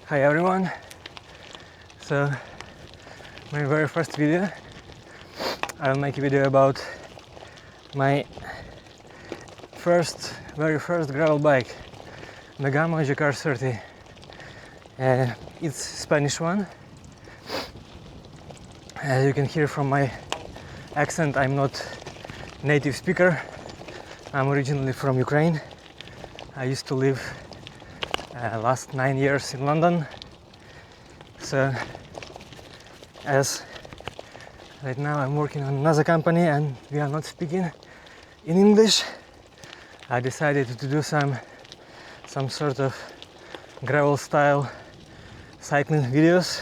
Hi everyone. So my very first video, I'll make a video about my very first gravel bike, Megamo Jakar 30. It's Spanish one. As you can hear from my accent, I'm not native speaker. I'm originally from Ukraine. I used to live last 9 years in London. So as right now I'm working on another company and we are not speaking in English, I decided to do some sort of gravel style cycling videos,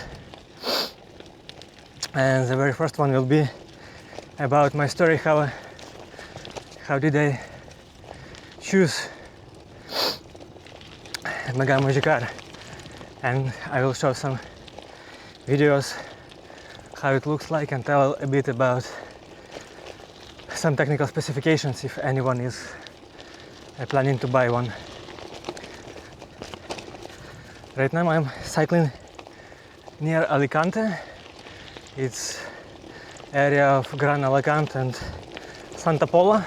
and the very first one will be about my story, how did I choose Megamo Jakar, and I will show some videos how it looks like and tell a bit about some technical specifications if anyone is planning to buy one. Right now I'm cycling near Alacant. It's area of Gran, Alacant and Santa Pola.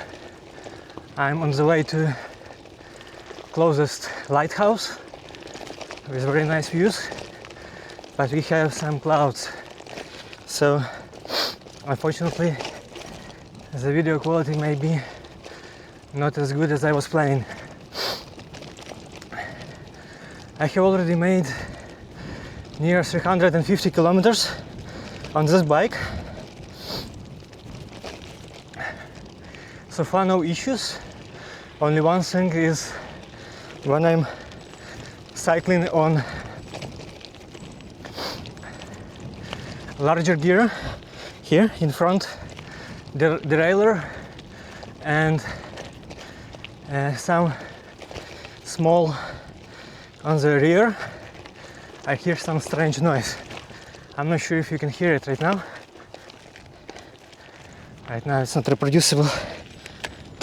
I'm on the way to closest lighthouse with very nice views, but we have some clouds, so unfortunately the video quality may be not as good as I was planning. I have already made near 350 kilometers on this bike. So far no issues. Only one thing is when I'm cycling on larger gear here in front, derailleur, and some small on the rear, I hear some strange noise. I'm not sure if you can hear it right now. Right now it's not reproducible.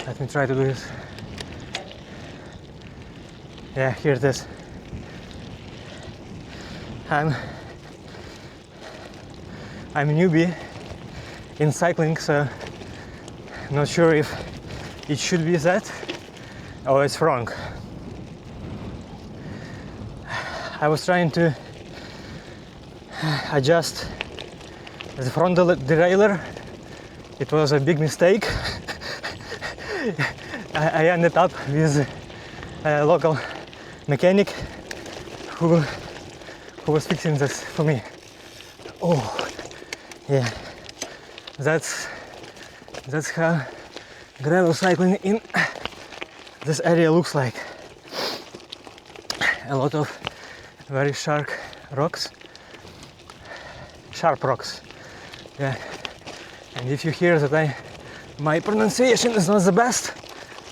Let me try to do this. Yeah, here it is. I'm a newbie in cycling, so I'm not sure if it should be that or it's wrong. I was trying to adjust the front derailleur. It was a big mistake. I ended up with a local mechanic who was fixing this for me. Oh, yeah, that's how gravel cycling in this area looks like. A lot of very sharp rocks. Yeah, and if you hear that my pronunciation is not the best,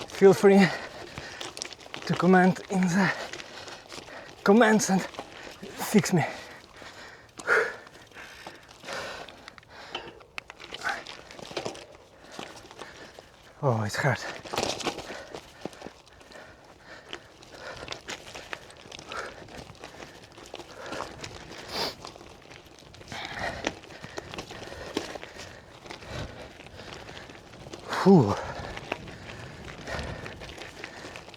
feel free to comment in the comments and fix me. Oh, it's hard. Whew.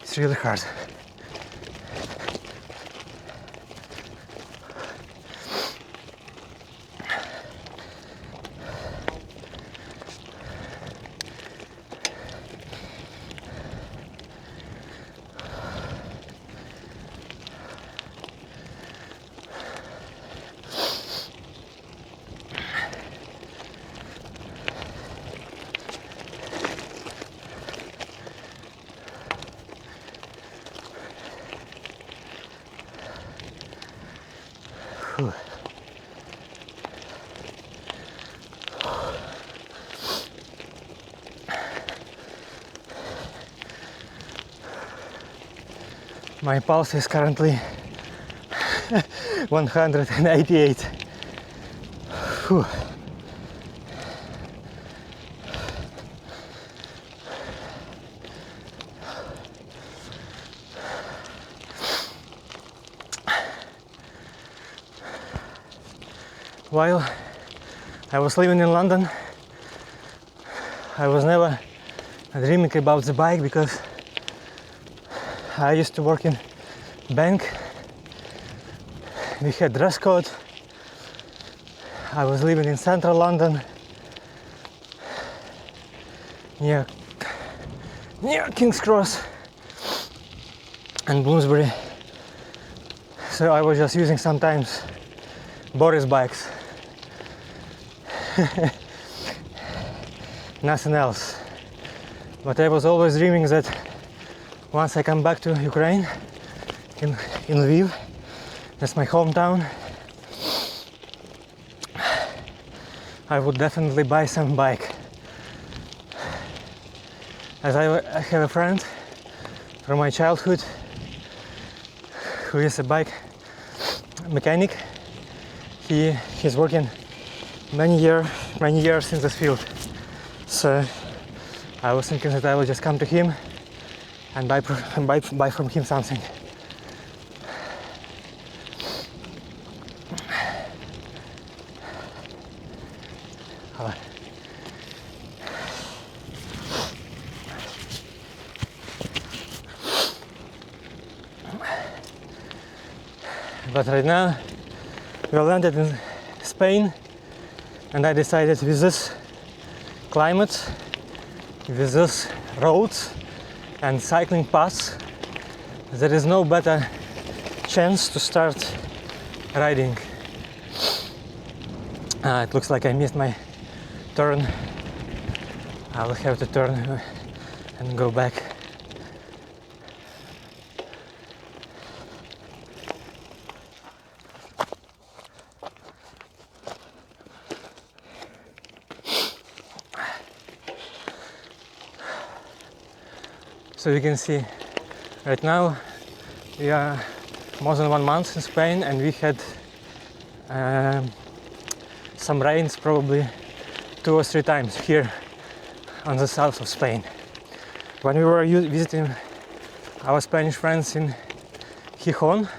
It's really hard. Whew. My pulse is currently 188. Whew. while I was living in London, I was never dreaming about the bike because I used to work in bank. We had dress code. I was living in central London, near King's Cross and Bloomsbury. So I was just using sometimes Boris bikes. Nothing else. But I was always dreaming that once I come back to Ukraine, in Lviv, that's my hometown, I would definitely buy some bike. As I have a friend from my childhood who is a bike mechanic. He's working many years in this field. So I was thinking that I will just come to him and buy from him something. But right now we landed in Spain, and I decided with this climate, with this roads and cycling paths, there is no better chance to start riding. It looks like I missed my turn. I will have to turn and go back. So you can see right now we are more than 1 month in Spain, and we had some rains probably 2 or 3 times here on the south of Spain. When we were visiting our Spanish friends in Gijón,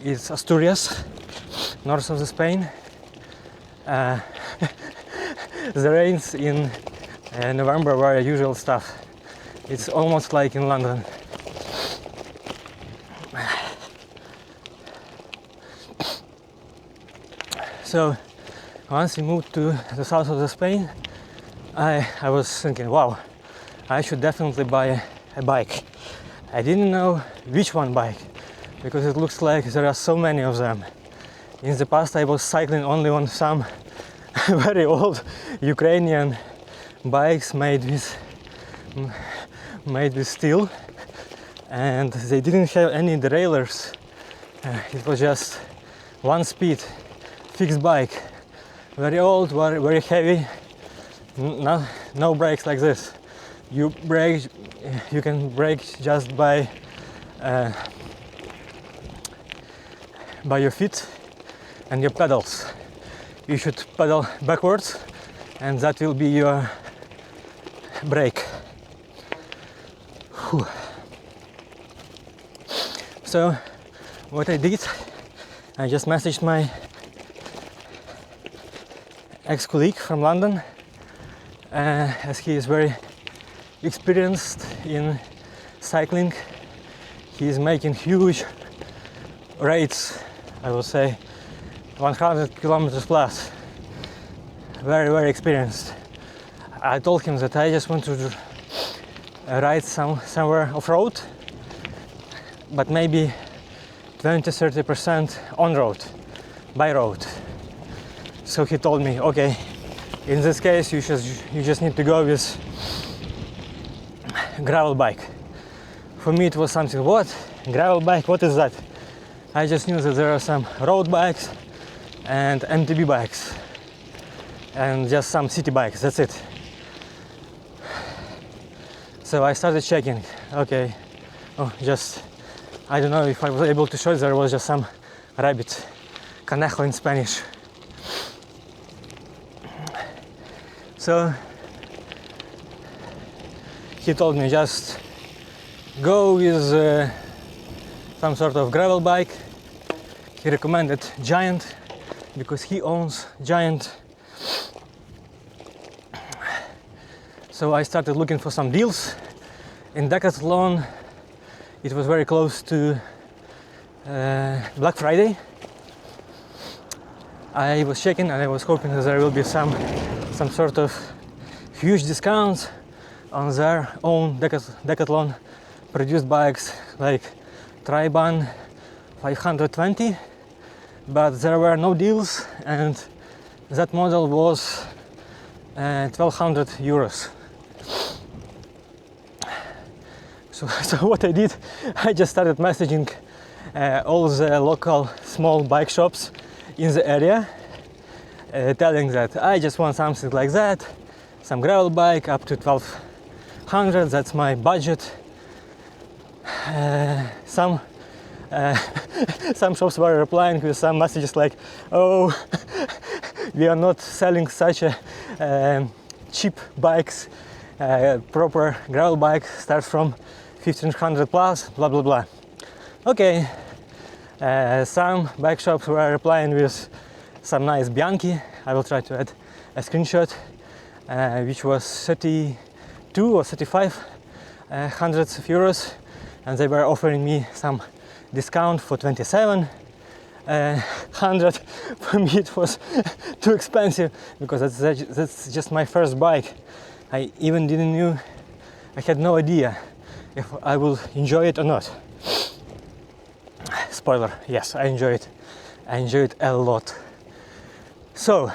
it's Asturias, north of the Spain, the rains in November were usual stuff. It's almost like in London. So once we moved to the south of the Spain, I was thinking, wow, I should definitely buy a bike. I didn't know which one bike, because it looks like there are so many of them. In the past I was cycling only on some very old Ukrainian bikes made with steel, and they didn't have any derailleurs. It was just one speed fixed bike, very old, very heavy, no brakes like this. You can brake just by your feet and your pedals. You should pedal backwards, and that will be your brake. Whew. So what I did, I just messaged my ex-colleague from London, as he is very experienced in cycling. He is making huge rides, I would say 100 kilometers plus. Very experienced. I told him that I just want to ride somewhere off-road, but maybe 20-30% on-road, by road. So he told me, okay, in this case you just need to go with gravel bike. For me it was something, what? Gravel bike, what is that? I just knew that there are some road bikes and MTB bikes and just some city bikes, that's it. So I started checking, okay, I don't know if I was able to show it, there was just some rabbit, conejo in Spanish. So he told me just go with some sort of gravel bike. He recommended giant because he owns giant. So I started looking for some deals. In Decathlon, it was very close to Black Friday. I was checking and I was hoping that there will be some sort of huge discounts on their own Decathlon produced bikes, like Triban 520, but there were no deals, and that model was 1200 euros. So what I did, I just started messaging all the local small bike shops in the area, telling that I just want something like that, some gravel bike up to 1200, that's my budget. Some shops were replying with some messages like, oh, we are not selling such a cheap bikes, proper gravel bike starts from 1500 plus, blah blah blah. Okay, some bike shops were replying with some nice Bianchi. I will try to add a screenshot, which was 32 or 35 hundreds of euros, and they were offering me some discount for 2700. For me it was too expensive, because that's just my first bike. I even didn't know, I had no idea if I will enjoy it or not. Spoiler, yes, I enjoy it. I enjoy it a lot. So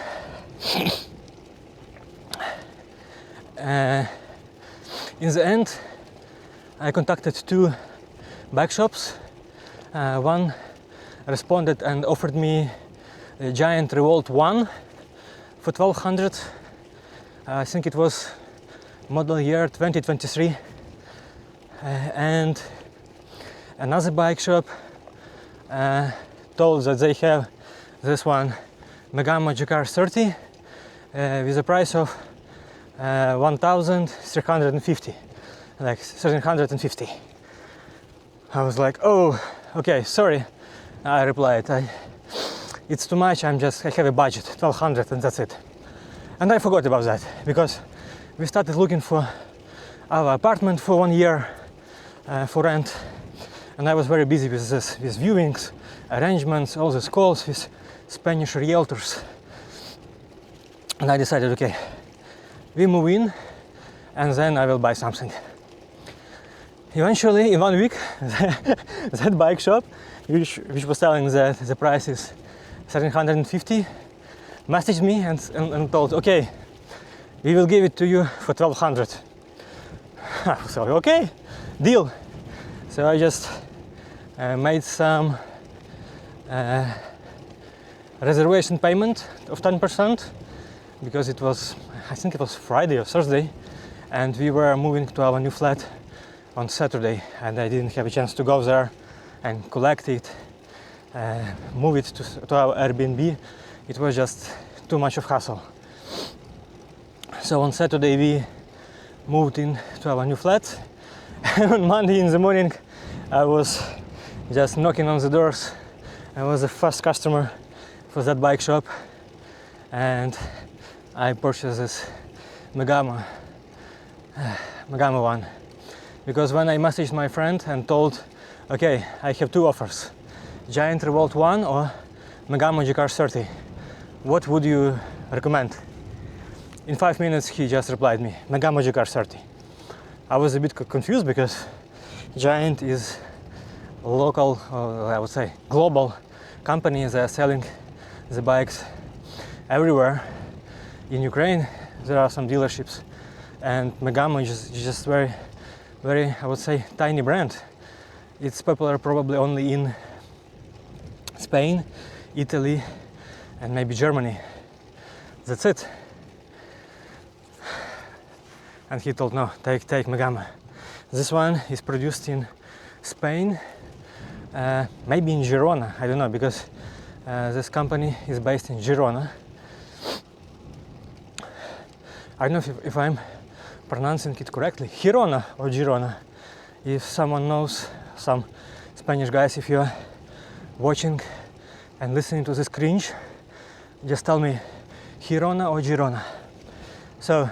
in the end, I contacted two bike shops. One responded and offered me a giant Revolt 1 for 1200. I think it was model year 2023. And another bike shop told that they have this one, Megamo Jakar 30, with a price of 1,350, like 1,350. I was like, oh, okay, sorry. I replied, it's too much. I have a budget, 1,200, and that's it. And I forgot about that, because we started looking for our apartment for 1 year for rent, and I was very busy with this, with viewings, arrangements, all these calls with Spanish realtors. And I decided, okay, we move in, and then I will buy something. Eventually, in 1 week, that bike shop, which was selling the price is 1,350, messaged me and told, okay, we will give it to you for 1,200. So okay, deal. So I just made some reservation payment of 10%, because it was, I think it was Friday or Thursday, and we were moving to our new flat on Saturday, and I didn't have a chance to go there and collect it, move it to our Airbnb. It was just too much of hassle. So on Saturday we moved in to our new flat, and on Monday in the morning I was just knocking on the doors. I was the first customer for that bike shop, and I purchased this Megamo one, because when I messaged my friend and told, okay, I have two offers, giant Revolt 1 or Megamo Jakar 30, what would you recommend? In 5 minutes he just replied me, Megamo Jakar 30. I was a bit confused, because Giant is a local, I would say global company. They are selling the bikes everywhere. In Ukraine there are some dealerships, and Megamo is just very, I would say, tiny brand. It's popular probably only in Spain, Italy, and maybe Germany. That's it. And he told, no, take Megamo. This one is produced in Spain, maybe in Girona, I don't know, because this company is based in Girona. I don't know if I'm pronouncing it correctly, Girona or Girona. If someone knows, some Spanish guys, if you're watching and listening to this Cringe, just tell me Girona or Girona. So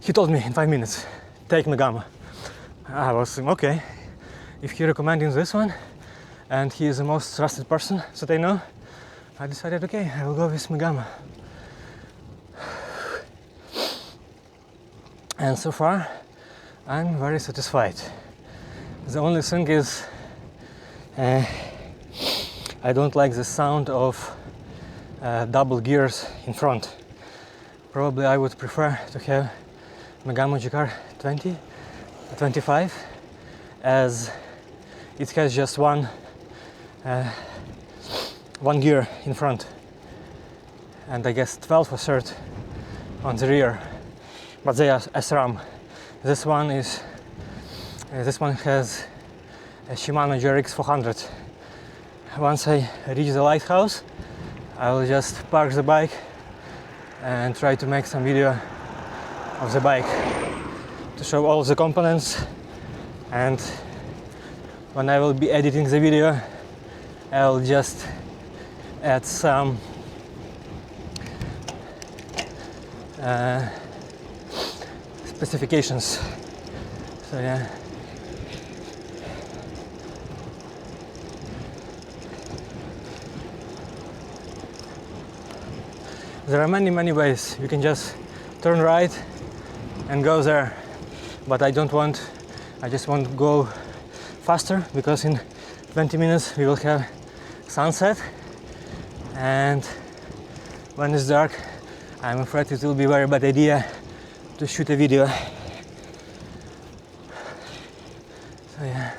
he told me in 5 minutes, take Megamo. I was okay, if he recommending this one and he is the most trusted person that I know, I decided okay, I will go with Megamo. And so far I'm very satisfied. The only thing is I don't like the sound of double gears in front. Probably I would prefer to have Megamo Jakar 20, 25, as it has just one gear in front, and I guess 12 or 30 on the rear, but they are SRAM. This one has a Shimano GRX 400. Once I reach the lighthouse, I will just park the bike and try to make some video of the bike to show all the components, and when I will be editing the video I will just add some specifications. So yeah. There are many ways. You can just turn right and go there, but I just want to go faster, because in 20 minutes we will have sunset, and when it's dark I'm afraid it will be a very bad idea to shoot a video. So yeah.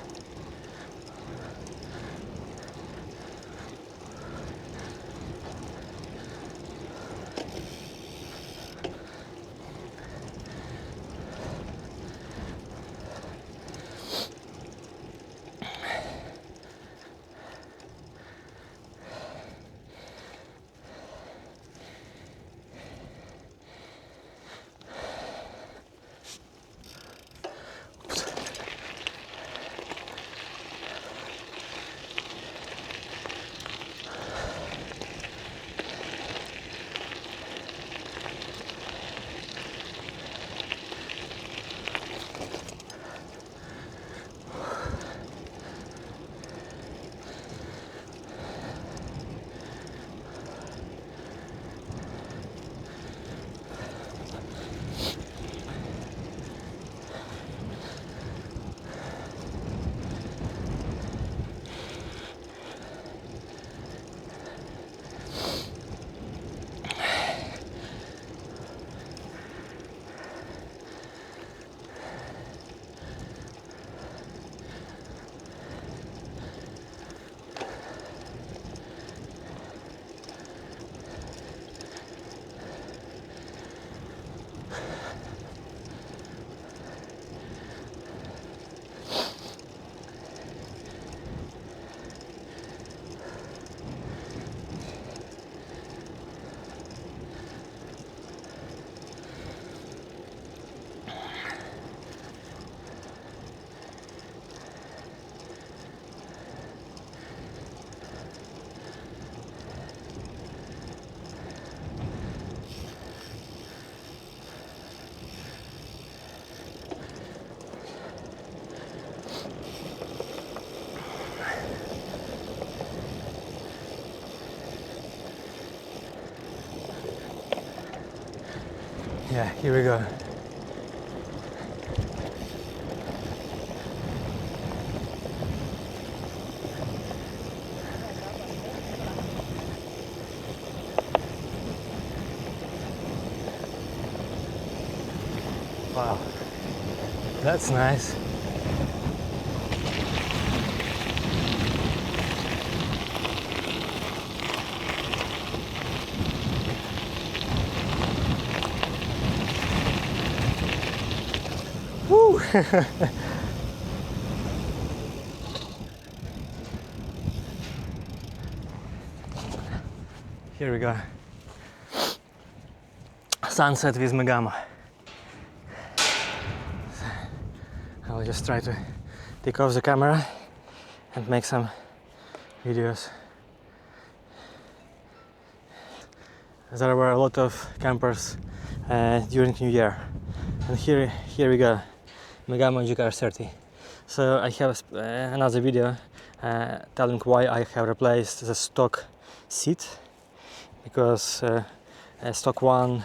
Yeah, here we go. Wow, that's nice. Woo! Here we go. Sunset with Megamo. I'll just try to take off the camera and make some videos. there were a lot of campers during New Year. And here we go, Megamo Jakar 30. So I have another video telling why I have replaced the stock seat, because stock one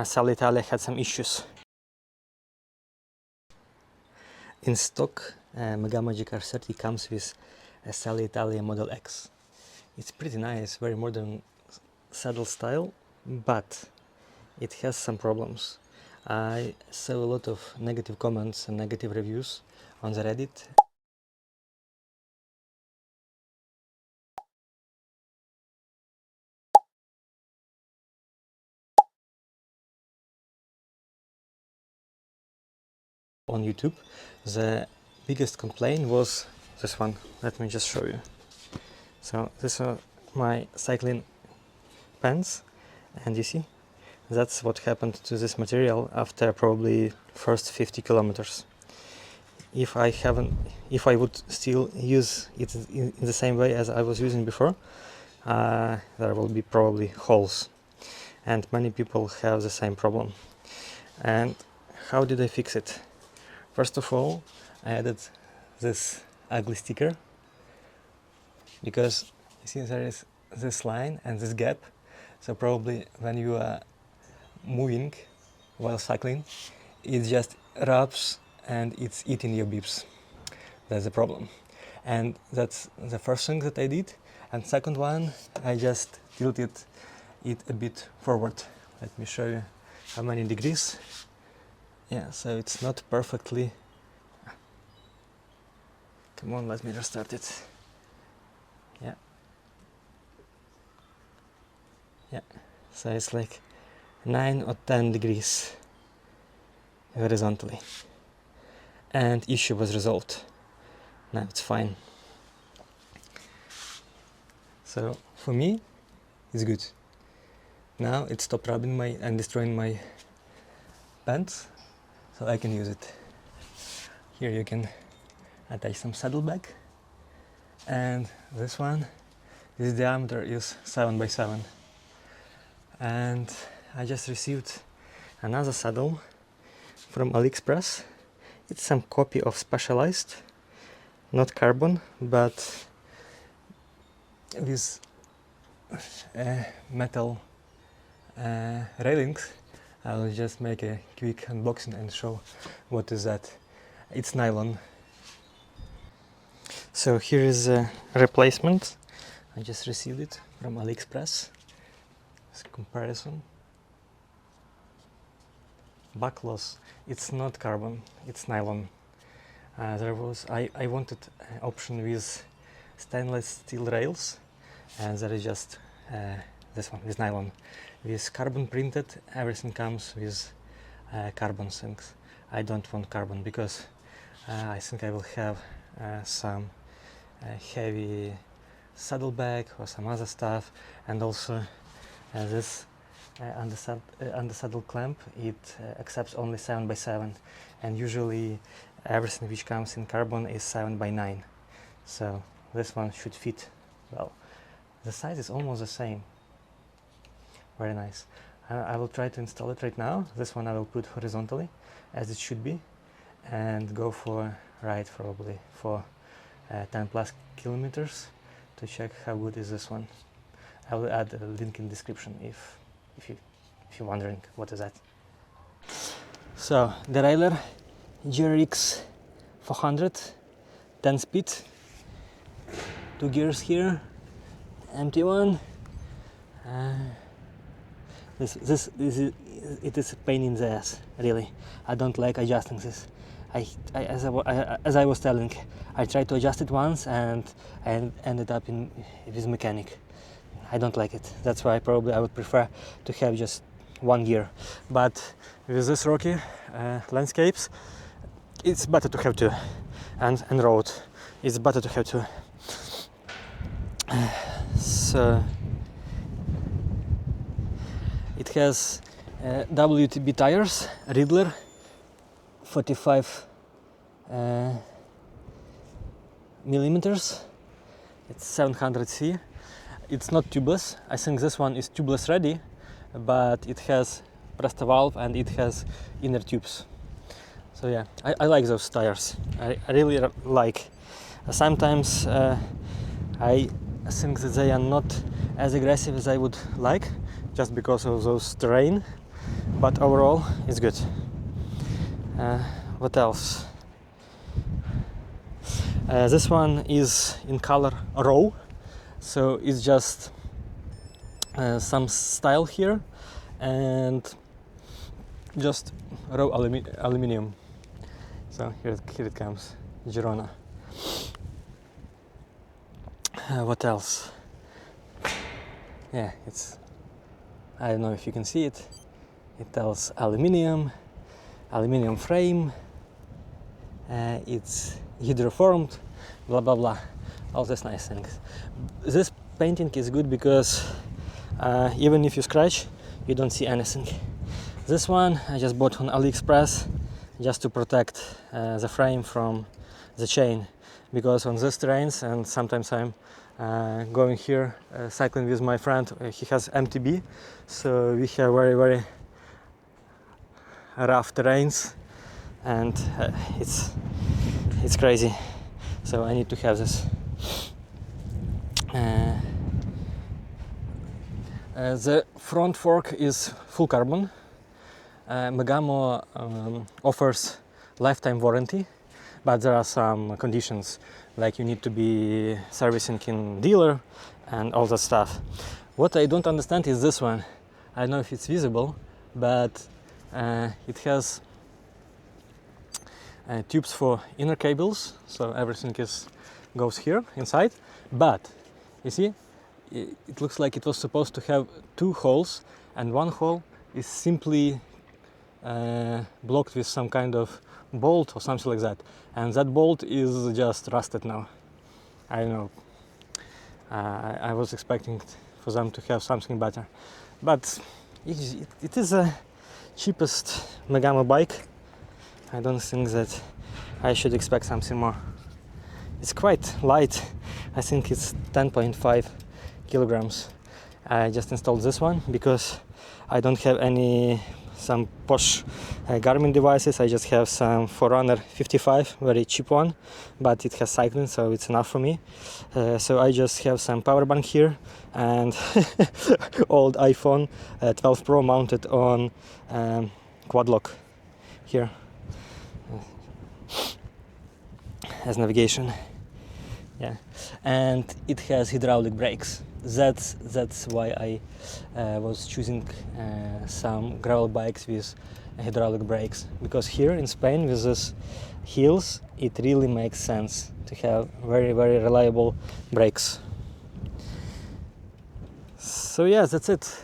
Selle Italia had some issues. In stock, Megamo Jakar 30 comes with a Selle Italia Model X. It's pretty nice, very modern saddle style, but it has some problems. I saw a lot of negative comments and negative reviews on the Reddit. On YouTube, the biggest complaint was this one. Let me just show you. So these are my cycling pants, and you see, that's what happened to this material after probably first 50 kilometers. If I would still use it in the same way as I was using before, there will be probably holes, and many people have the same problem. And how did I fix it? First of all, I added this ugly sticker, because you see there is this line and this gap, so probably when you are moving while cycling, it just rubs and it's eating your bibs. That's the problem. And that's the first thing that I did. And second one, I just tilted it a bit forward. Let me show you how many degrees. Yeah, so it's not perfectly. Come on, let me restart it. Yeah. Yeah, so it's like 9 or 10 degrees horizontally. And issue was resolved. Now it's fine. So for me, it's good. Now it stopped rubbing and destroying my pants, so I can use it. Here you can attach some saddlebag, and this diameter is 7 by 7. And I just received another saddle from AliExpress. It's some copy of Specialized, not carbon, but with metal railings. I will just make a quick unboxing and show what is that. It's nylon. So here is a replacement. I just received it from AliExpress. It's a comparison. Bucklos. It's not carbon, it's nylon. I wanted an option with stainless steel rails, and there is just this one with nylon. With carbon printed, everything comes with carbon things. I don't want carbon because I think I will have some heavy saddlebag or some other stuff, and also this under saddle clamp, it accepts only 7 by 7, and usually everything which comes in carbon is 7 by 9. So this one should fit well. The size is almost the same. Very nice. I will try to install it right now. This one I will put horizontally as it should be, and go for a ride probably for 10 plus kilometers to check how good is this one. I will add a link in the description if you're wondering what is that. So derailleur GRX 400, 10 speed, 2 gears here, empty one. It is a pain in the ass, really. I don't like adjusting this. As I was telling, I tried to adjust it once and ended up with mechanic. I don't like it. That's why probably I would prefer to have just one gear. But with this rocky landscapes, it's better to have two, and road, it's better to have two. So it has WTB tires, Riddler, 45 millimeters. It's 700C. It's not tubeless. I think this one is tubeless ready, but it has pressed a valve and it has inner tubes. So yeah, I like those tires. I really like. Sometimes I think that they are not as aggressive as I would like, just because of those terrain, but overall it's good. What else? This one is in color raw, so it's just some style here and just raw aluminium. So here it comes, Girona. What else? Yeah, it's, I don't know if you can see it. It tells aluminium frame. It's hydroformed, blah blah blah, all these nice things. This painting is good because even if you scratch, you don't see anything. This one I just bought on AliExpress just to protect the frame from the chain, because on these terrains, and sometimes I'm going here cycling with my friend, he has MTB, so we have very rough terrains, and it's crazy, so I need to have this. The front fork is full carbon. Megamo offers lifetime warranty, but there are some conditions, like you need to be servicing in dealer and all that stuff. What I don't understand is this one. I don't know if it's visible, but it has tubes for inner cables, so everything goes here inside. But you see, it looks like it was supposed to have two holes, and one hole is simply blocked with some kind of bolt or something like that, and that bolt is just rusted now. I don't know. I was expecting for them to have something better, but it is the cheapest Megamo bike. I don't think that I should expect something more. It's quite light. I think it's 10.5 kilograms. I just installed this one because I don't have some posh Garmin devices. I just have some Forerunner 55, very cheap one, but it has cycling, so it's enough for me. So I just have some power bank here and old iPhone 12 Pro mounted on quad lock here as navigation. Yeah, and it has hydraulic brakes. That's why I was choosing some gravel bikes with hydraulic brakes, because here in Spain with these hills it really makes sense to have very reliable brakes. So yeah, that's it.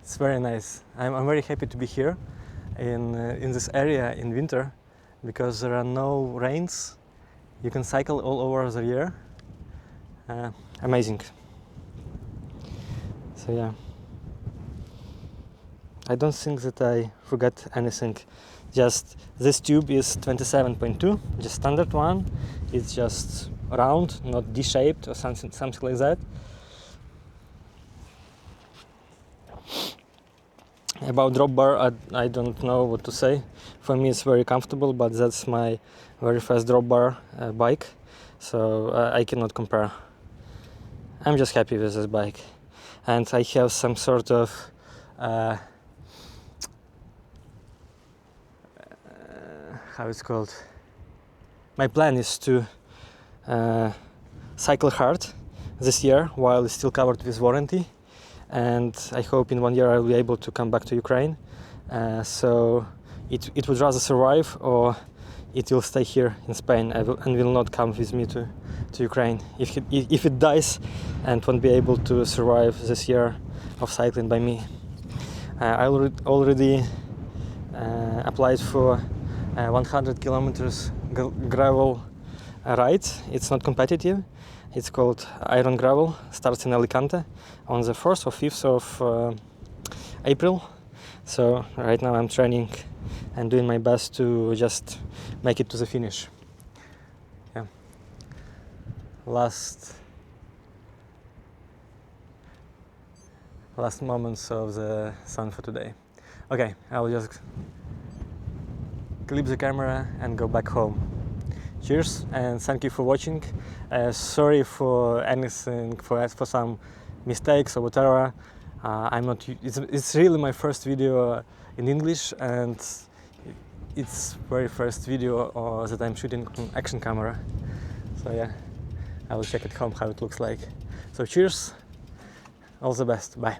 It's very nice. I'm very happy to be here in this area in winter, because there are no rains. You can cycle all over the year. Amazing. So yeah, I don't think that I forgot anything. Just this tube is 27.2, just standard one. It's just round, not D-shaped or something like that. About drop bar, I don't know what to say. For me it's very comfortable, but that's my very first drop bar bike, so I cannot compare. I'm just happy with this bike, and I have some sort of how it's called. My plan is to cycle hard this year while it's still covered with warranty, and I hope in 1 year I'll be able to come back to Ukraine. So it would rather survive, or it will stay here in Spain and will not come with me to Ukraine. If it dies and won't be able to survive this year of cycling by me. I already applied for 100 kilometers gravel ride. It's not competitive. It's called Iron Gravel. Starts in Alacant on the 1st or 5th of April. So right now I'm training and doing my best to just make it to the finish. Yeah. last moments of the sun for today. Okay, I'll just clip the camera and go back home. Cheers and thank you for watching. Sorry for anything, for some mistakes or whatever. I'm not. It's really my first video in English, and it's very first video that I'm shooting on action camera. So yeah, I will check at home how it looks like. So cheers, all the best, bye.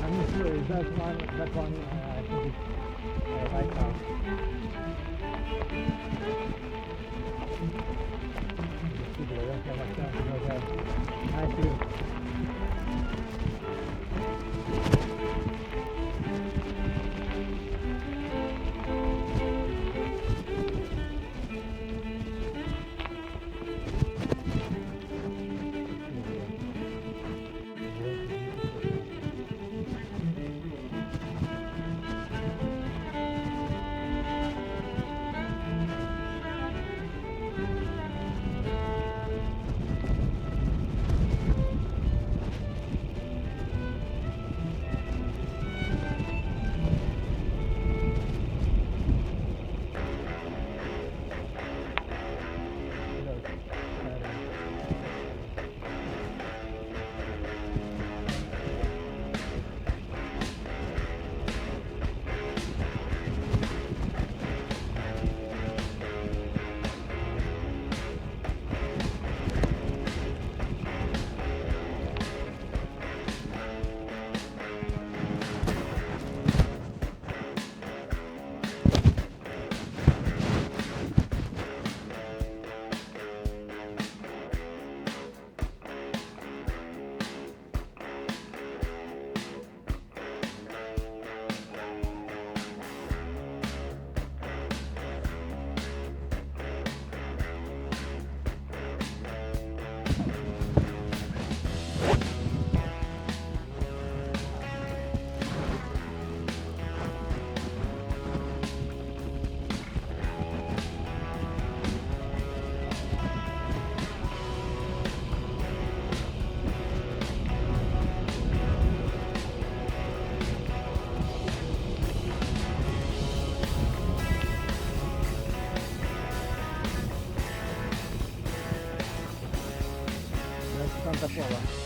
I'm not sure if that one I think it's right now. I don't have a chance to have nice view. Santa Pola.